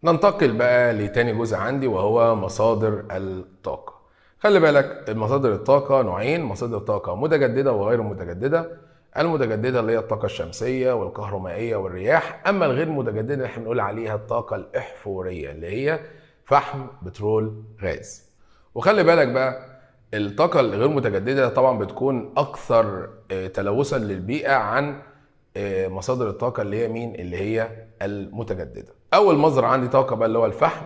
ننتقل بقى لتاني جزء عندي وهو مصادر الطاقة. خلي بالك مصادر الطاقة نوعين: مصادر طاقة متجددة وغير متجددة. المتجددة اللي هي الطاقة الشمسية والكهرومائية والرياح، أما الغير متجددة اللي احنا بنقول عليها الطاقة الإحفورية اللي هي فحم، بترول، غاز. وخلي بالك بقى الطاقة الغير متجددة طبعا بتكون أكثر تلوثا للبيئة عن مصادر الطاقة اللي هي مين؟ اللي هي المتجددة. أول مصدر عندي طاقة بقى اللي هو الفحم.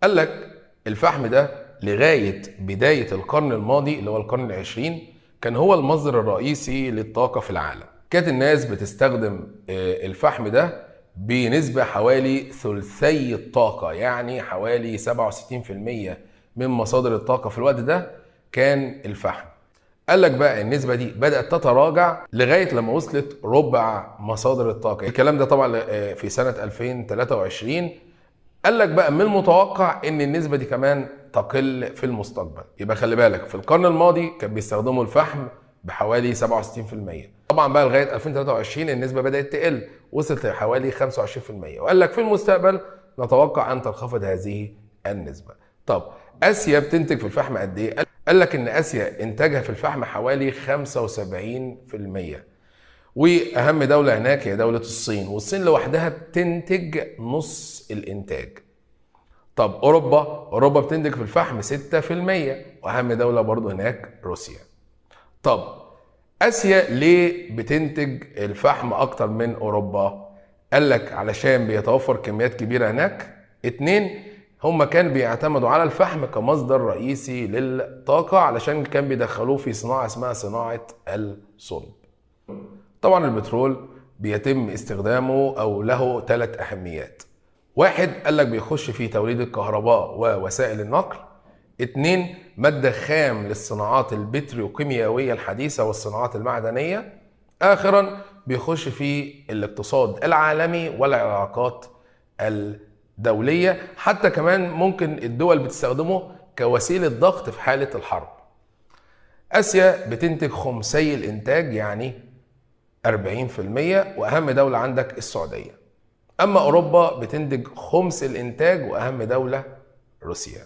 قال لك الفحم ده لغاية بداية القرن الماضي اللي هو القرن العشرين كان هو المصدر الرئيسي للطاقة في العالم. كانت الناس بتستخدم الفحم ده بنسبة حوالي ثلثي الطاقة، يعني حوالي 67% من مصادر الطاقة في الوقت ده كان الفحم. قال لك بقى النسبة دي بدأت تتراجع لغاية لما وصلت ربع مصادر الطاقة. الكلام ده طبعا في سنة 2023. قال لك بقى من المتوقع ان النسبة دي كمان تقل في المستقبل. يبقى خلي بالك في القرن الماضي كان بيستخدموا الفحم بحوالي 67%. طبعا بقى لغاية 2023 النسبة بدأت تقل، وصلت لحوالي 25%. وقال لك في المستقبل نتوقع ان تنخفض هذه النسبة. طب آسيا بتنتج في الفحم قد ايه؟ قال لك ان آسيا انتاجها في الفحم حوالي 75%. واهم دولة هناك هي دولة الصين، والصين لوحدها بتنتج نص الانتاج. طب اوروبا بتنتج في الفحم 6%، واهم دولة برضو هناك روسيا. طب اسيا ليه بتنتج الفحم اكتر من اوروبا؟ قال لك علشان بيتوفر كميات كبيرة هناك. 2، هما كان بيعتمدوا على الفحم كمصدر رئيسي للطاقة علشان كان بيدخلوه في صناعة اسمها صناعة الصلب. طبعا البترول بيتم استخدامه او له 3 اهميات. 1، قال لك بيخش في توليد الكهرباء ووسائل النقل. 2، مادة خام للصناعات البتروكيميائية الحديثة والصناعات المعدنية. آخرا بيخش في الاقتصاد العالمي والعلاقات الدولية، حتى كمان ممكن الدول بتستخدمه كوسيلة ضغط في حالة الحرب. آسيا بتنتج خمسي الإنتاج يعني 40%، وأهم دولة عندك السعودية. أما أوروبا بتنتج خمس الإنتاج، وأهم دولة روسيا.